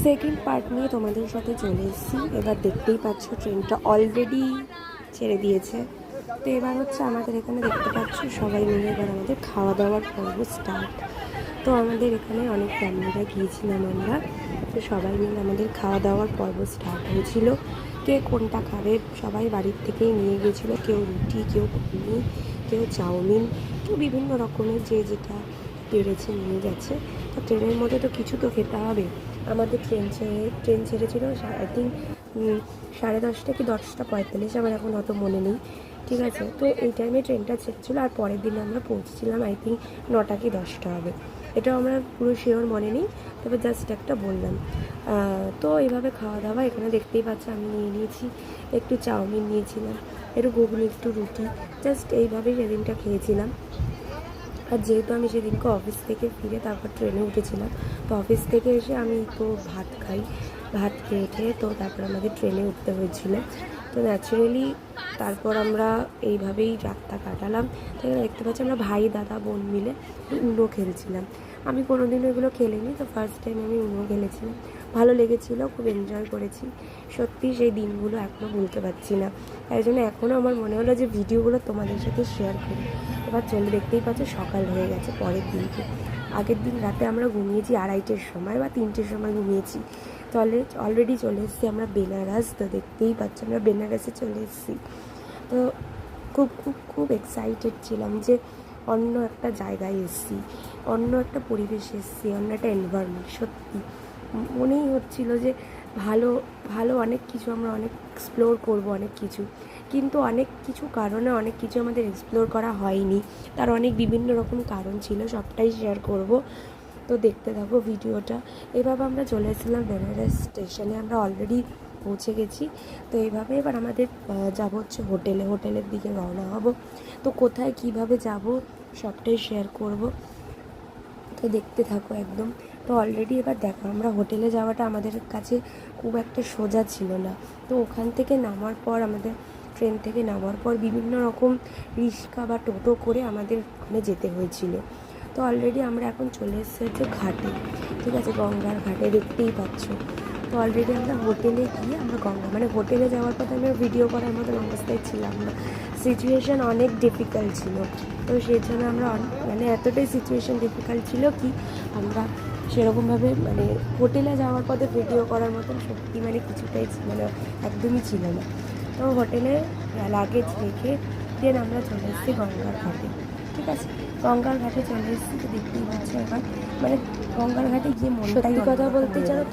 Second part নিয়ে তোমাদের সাথে চলে এসেছি। এবার দেখতেই পাচ্ছ ট্রেনটা অলরেডি ছেড়ে দিয়েছে। তো এবার হচ্ছে আমাদের এখানে দেখতে পাচ্ছ সবাই মিলে এবার আমাদের খাওয়া দাওয়ার পর্ব স্টার্ট। তো আমাদের এখানে অনেক ফ্যামিলিরা গিয়েছিলাম আমরা, তো সবাই মিলে আমাদের খাওয়া দাওয়ার পর্ব স্টার্ট হয়েছিল। কে কোনটা খাবে সবাই বাড়ির থেকেই নিয়ে গিয়েছিলো, কেউ রুটি, কেউ ঘুগনি, কেউ চাউমিন, কেউ বিভিন্ন রকমের যে যেটা পেরেছে নিয়ে গেছে। তো ট্রেনের মধ্যে তো কিছু তো খেতে হবে। আমাদের ট্রেন ছেড়েছিল আই থিঙ্ক 10:30 কি 10:45, আমার এখন অত মনে নেই, ঠিক আছে। তো এই টাইমে ট্রেনটা ছেড়েছিলো আর পরের দিন আমরা পৌঁছেছিলাম আই থিঙ্ক 9টা কি 10টা হবে, এটাও আমরা পুরো শিওর মনে নেই, তবে জাস্ট একটা বললাম। তো এইভাবে খাওয়া দাওয়া এখানে দেখতেই পাচ্ছি। আমি নিয়ে নিয়েছি একটু চাউমিন, নিয়েছিলাম একটু ঘুগনি, একটু রুটি, জাস্ট এইভাবেই সেদিনটা খেয়েছিলাম। আর যেহেতু আমি সেদিনকে অফিস থেকে ফিরে তারপর ট্রেনে উঠেছিলাম, তো অফিস থেকে এসে আমি তো ভাত খাই, ভাত খেয়ে তো তারপর আমাদের ট্রেনে উঠতে হয়েছিল। তো ন্যাচারালি তারপর আমরা এইভাবেই রাতটা কাটালাম। তো দেখতে পাচ্ছি আমরা ভাই দাদা বোন মিলে উনো খেলছিলাম। আমি কোনোদিনও এগুলো খেলিনি, তো ফার্স্ট টাইম আমি উনো খেলেছিলাম, ভালো লেগেছিলো, খুব এনজয় করেছি। সত্যি সেই দিনগুলো এখনও ভুলতে পারছি না, তাই জন্য এখনও আমার মনে হলো যে ভিডিওগুলো তোমাদের সাথে শেয়ার করি। এবার চলে দেখতেই পাচ্ছ সকাল হয়ে গেছে পরের দিনকে। আগের দিন রাতে আমরা ঘুমিয়েছি 2:30-র সময় বা 3টের সময় ঘুমিয়েছি। তাহলে অলরেডি চলে এসেছি আমরা বেনারস। তো দেখতেই পাচ্ছি আমরা বেনারসে চলে এসেছি। তো খুব খুব খুব এক্সাইটেড ছিলাম যে অন্য একটা জায়গায় এসেছি, অন্য একটা পরিবেশে এসেছি, অন্য একটা এনভায়রনমেন্ট। সত্যি মনেই হচ্ছিল যে ভালো ভালো অনেক কিছু আমরা অনেক এক্সপ্লোর করব, অনেক কিছু, কিন্তু অনেক কিছু কারণে অনেক কিছু আমাদের এক্সপ্লোর করা হয়নি। তার অনেক বিভিন্ন রকম কারণ ছিল, সবটাই শেয়ার করব। তো দেখতে থাকো ভিডিওটা। এভাবে আমরা চলে এসেছিলাম বেনারস স্টেশনে, আমরা অলরেডি পৌঁছে গেছি। তো এইভাবে এবার আমাদের যাব হচ্ছে হোটেলের দিকে রওনা হব। তো কোথায় কিভাবে যাব সবটাই শেয়ার করব, তো দেখতে থাকো একদম। তো অলরেডি এবার দেখো আমরা হোটেলে যাওয়াটা আমাদের কাছে খুব একটা সোজা ছিল না। তো ওখান থেকে নামার পর আমাদের ট্রেন থেকে নামার পর বিভিন্ন রকম রিক্সা বা টোটো করে আমাদের ওখানে যেতে হয়েছিল। তো অলরেডি আমরা এখন চলে এসেছি হচ্ছে ঘাটে, ঠিক আছে, গঙ্গার ঘাটে, দেখতেই পাচ্ছ। তো অলরেডি আমরা হোটেলে গিয়ে আমরা হোটেলে যাওয়ার পর আমরা ভিডিও করার মতন অবস্থায় ছিলাম না, সিচুয়েশান অনেক ডিফিকাল্ট ছিল। তো সেই জন্য আমরা এতটাই সিচুয়েশান ডিফিকাল্ট ছিল কি আমরা সেরকমভাবে হোটেলে যাওয়ার পথে ভিডিও করার মতন সত্যি কিছুটাই একদমই ছিল না। তো হোটেলে লাগেজ রেখে দেন আমরা চলে এসেছি গঙ্গার ঘাটে, ঠিক আছে। গঙ্গার ঘাটে চলে এসেছি, তো দেখতেই পাচ্ছি এবার গঙ্গার ঘাটে গিয়ে মনটাই কথা বলতে চাও।